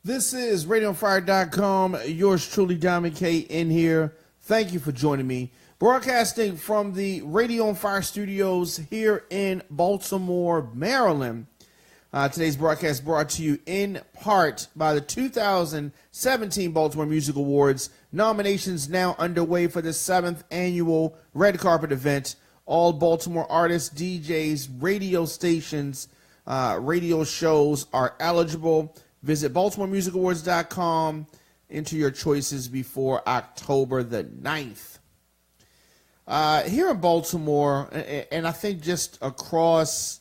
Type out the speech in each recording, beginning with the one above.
This is RadioOnFire.com. Yours truly, Diamond K, in here. Thank you for joining me. Broadcasting from the Radio on Fire studios here in Baltimore, Maryland. Today's broadcast brought to you in part by the 2017 Baltimore Music Awards. Nominations now underway for the 7th annual Red Carpet event. All Baltimore artists, DJs, radio stations, radio shows are eligible. Visit BaltimoreMusicAwards.com. Enter your choices before October the 9th. Here in Baltimore, and I think just across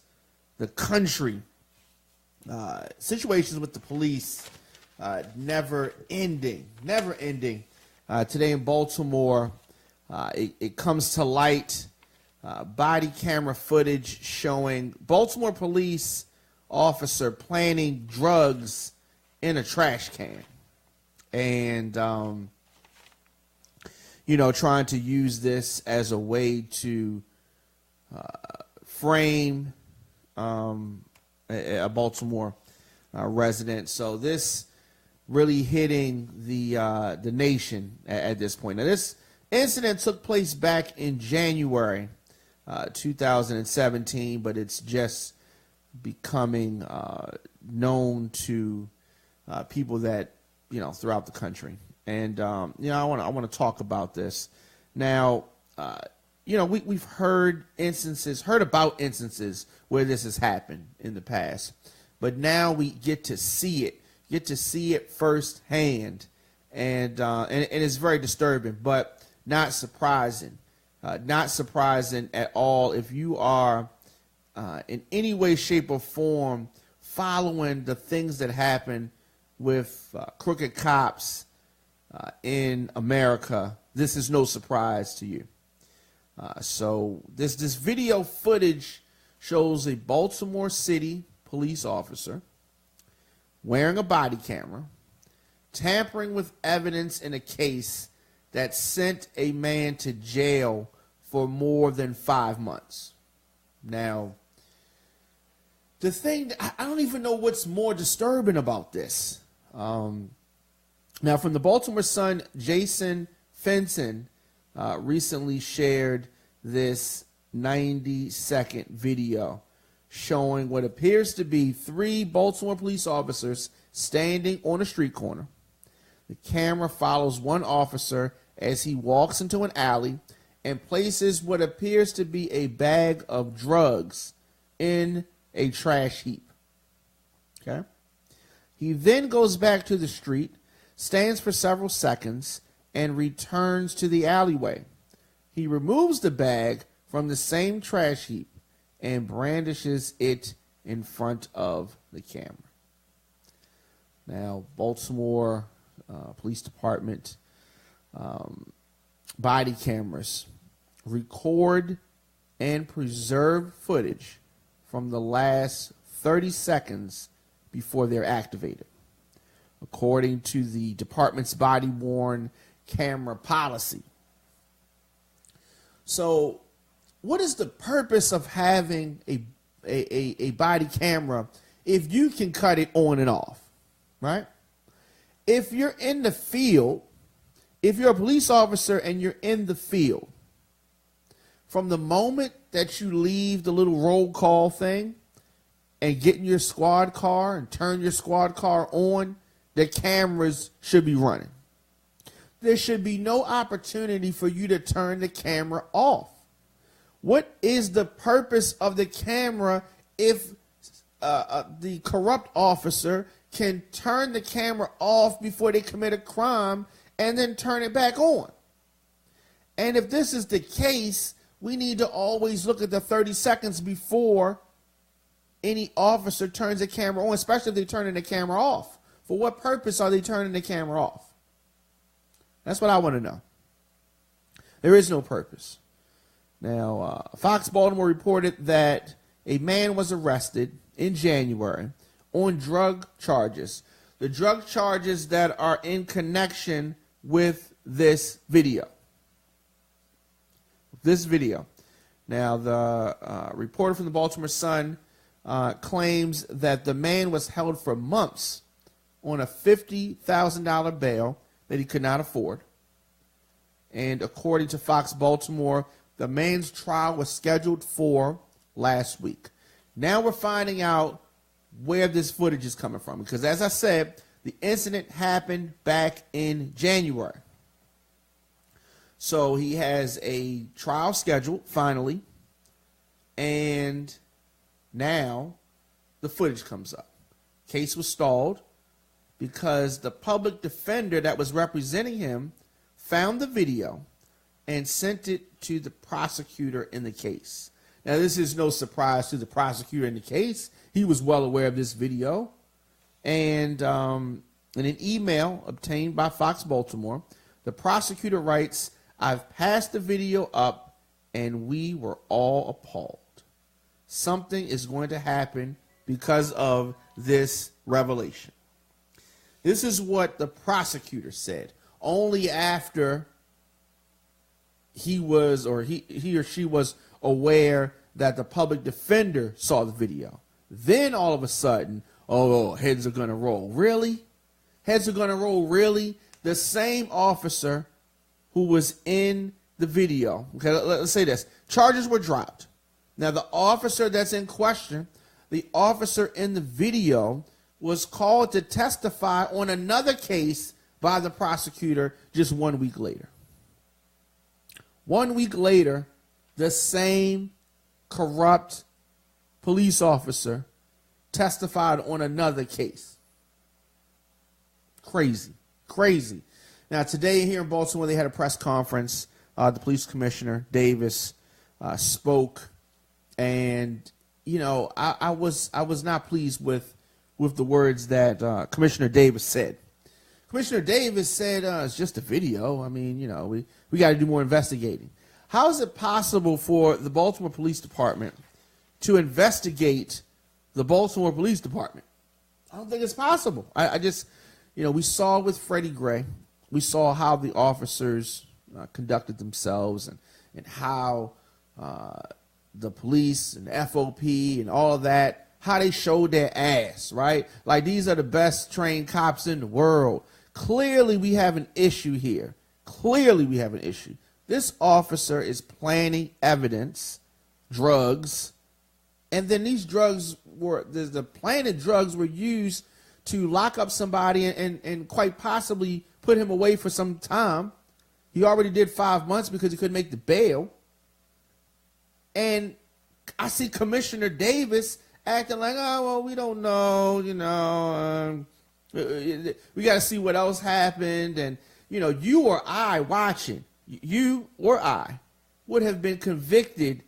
the country, situations with the police, never ending. Today in Baltimore, it comes to light, body camera footage showing Baltimore police officer planting drugs in a trash can and, trying to use this as a way to frame a Baltimore resident. So this really hitting the nation at this point. Now, this incident took place back in January 2017, but it's just becoming known to people that throughout the country. And I want to talk about this now. We've heard about instances where this has happened in the past, but now we get to see it firsthand, and it's very disturbing, but not surprising at all if you are in any way, shape, or form following the things that happen with crooked cops in America. This is no surprise to you. So this video footage shows a Baltimore City police officer wearing a body camera, tampering with evidence in a case that sent a man to jail for more than 5 months. Now, the thing, I don't even know what's more disturbing about this. Now, from the Baltimore Sun, Jason Fenton recently shared this 90-second video showing what appears to be 3 Baltimore police officers standing on a street corner. The camera follows one officer as he walks into an alley and places what appears to be a bag of drugs in a trash heap. Okay? He then goes back to the street, stands for several seconds, and returns to the alleyway. He removes the bag from the same trash heap and brandishes it in front of the camera. Now, Baltimore Police Department body cameras record and preserve footage from the last 30 seconds before they're activated, according to the department's body-worn camera policy. So what is the purpose of having a body camera if you can cut it on and off, right? If you're in the field, if you're a police officer and you're in the field, from the moment that you leave the little roll call thing and get in your squad car and turn your squad car on, the cameras should be running. There should be no opportunity for you to turn the camera off. What is the purpose of the camera if the corrupt officer can turn the camera off before they commit a crime and then turn it back on? And if this is the case, we need to always look at the 30 seconds before any officer turns the camera on, especially if they're turning the camera off. For what purpose are they turning the camera off? That's what I want to know. There is no purpose. Now, Fox Baltimore reported that a man was arrested in January on drug charges. The drug charges that are in connection with this video. Now, the reporter from the Baltimore Sun claims that the man was held for months on a $50,000 bail that he could not afford. And according to Fox Baltimore, the man's trial was scheduled for last week. Now we're finding out where this footage is coming from, because as I said, the incident happened back in January. So he has a trial scheduled finally, and now the footage comes up. Case was stalled because the public defender that was representing him found the video and sent it to the prosecutor in the case. Now, this is no surprise to the prosecutor in the case. He was well aware of this video. And in an email obtained by Fox Baltimore, the prosecutor writes, "I've passed the video up and we were all appalled. Something is going to happen because of this revelation." This is what the prosecutor said only after he or she was aware that the public defender saw the video. Then all of a sudden, oh, heads are going to roll. Really? Heads are going to roll, really? The same officer who was in the video. Okay, let's say this. Charges were dropped. Now, the officer that's in question, the officer in the video, was called to testify on another case by the prosecutor just 1 week later. 1 week later, the same corrupt police officer testified on another case. Crazy. Now, today here in Baltimore, they had a press conference. The police commissioner, Davis, spoke. And, you know, I was not pleased with the words that Commissioner Davis said. Commissioner Davis said, it's just a video. I mean, you know, we got to do more investigating. How is it possible for the Baltimore Police Department to investigate the Baltimore Police Department? I don't think it's possible. I just, you know, we saw with Freddie Gray, we saw how the officers conducted themselves and how the police and the FOP and all of that, how they showed their ass, right? Like, these are the best trained cops in the world. Clearly, we have an issue here. This officer is planting evidence, drugs, and then these drugs the planted drugs were used to lock up somebody and quite possibly put him away for some time. He already did 5 months because he couldn't make the bail. And I see Commissioner Davis acting like, oh, well, we don't know, you know, we got to see what else happened. And, you know, you or I watching, you or I would have been convicted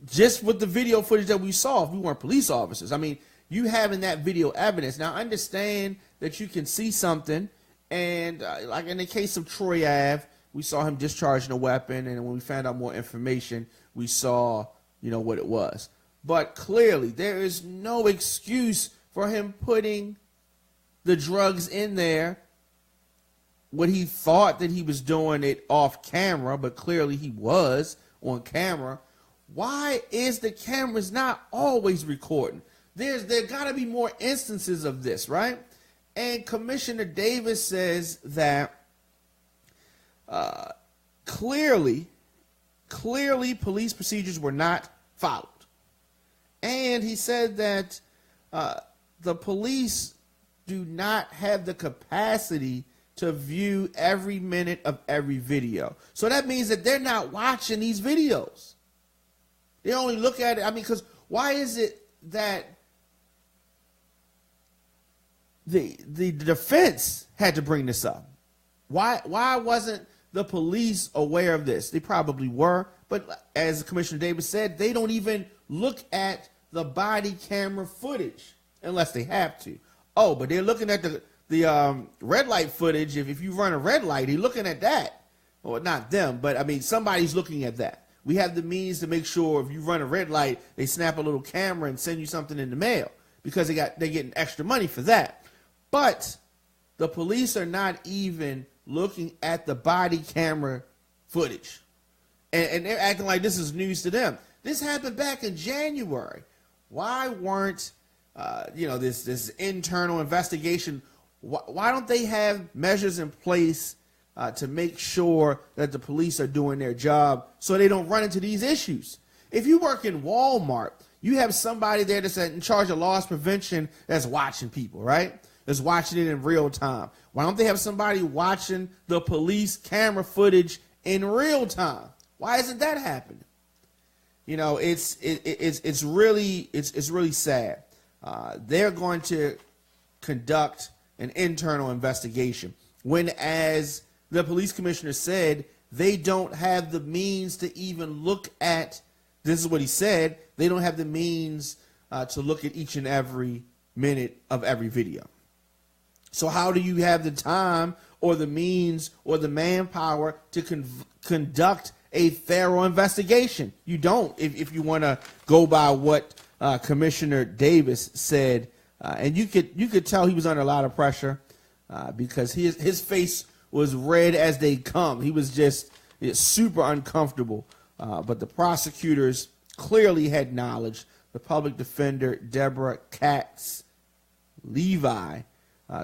just with the video footage that we saw if we weren't police officers. I mean, you having that video evidence. Now, understand that you can see something, and like in the case of Troy Ave, we saw him discharging a weapon, and when we found out more information, we saw, you know, what it was. But clearly, there is no excuse for him putting the drugs in there when he thought that he was doing it off camera, but clearly he was on camera. Why is the cameras not always recording? There got to be more instances of this, right? And Commissioner Davis says that clearly police procedures were not followed. And he said that the police do not have the capacity to view every minute of every video. So that means that they're not watching these videos. They only look at it. I mean, because why is it that the defense had to bring this up? Why wasn't the police aware of this? They probably were, but as Commissioner Davis said, they don't even look at the body camera footage unless they have to. Oh, but they're looking at the red light footage. If you run a red light, they're looking at that. Well, not them, but I mean, somebody's looking at that. We have the means to make sure if you run a red light, they snap a little camera and send you something in the mail because they're getting extra money for that. But the police are not even looking at the body camera footage. And they're acting like this is news to them. This happened back in January. Why weren't this internal investigation. Why don't they have measures in place to make sure that the police are doing their job so they don't run into these issues? If you work in Walmart, you have somebody there that's in charge of loss prevention that's watching people, right? That's watching it in real time. Why don't they have somebody watching the police camera footage in real time? Why isn't that happening? It's really sad. They're going to conduct an internal investigation when, as the police commissioner said, they don't have the means to even look at, this is what he said, they don't have the means to look at each and every minute of every video. So how do you have the time or the means or the manpower to conduct a thorough investigation? You don't, if you want to go by what Commissioner Davis said. And you could tell he was under a lot of pressure because his face was red as they come. He was just super uncomfortable. But the prosecutors clearly had knowledge. The public defender, Deborah Katz-Levi,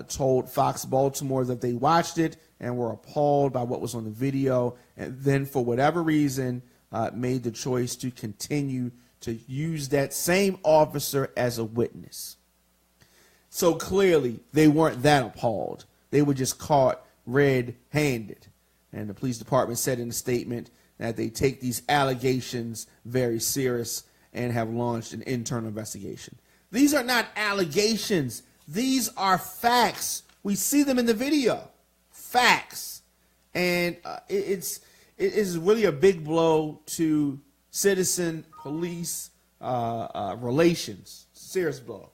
told Fox Baltimore that they watched it and were appalled by what was on the video, and then for whatever reason made the choice to continue to use that same officer as a witness. So clearly they weren't that appalled. They were just caught red-handed. And the police department said in a statement that they take these allegations very serious and have launched an internal investigation. These are not allegations. These are facts. We see them in the video. Facts. And it is really a big blow to citizen-police relations. Serious blow.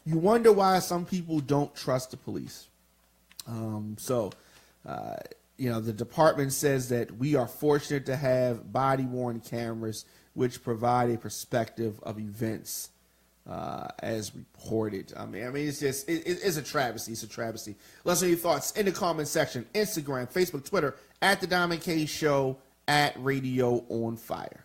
You wonder why some people don't trust the police. The department says that we are fortunate to have body-worn cameras which provide a perspective of events as reported. I mean, it's just, it's a travesty. It's a travesty. Let us know your thoughts in the comment section. Instagram, Facebook, Twitter, @The Diamond K Show, @Radio on Fire.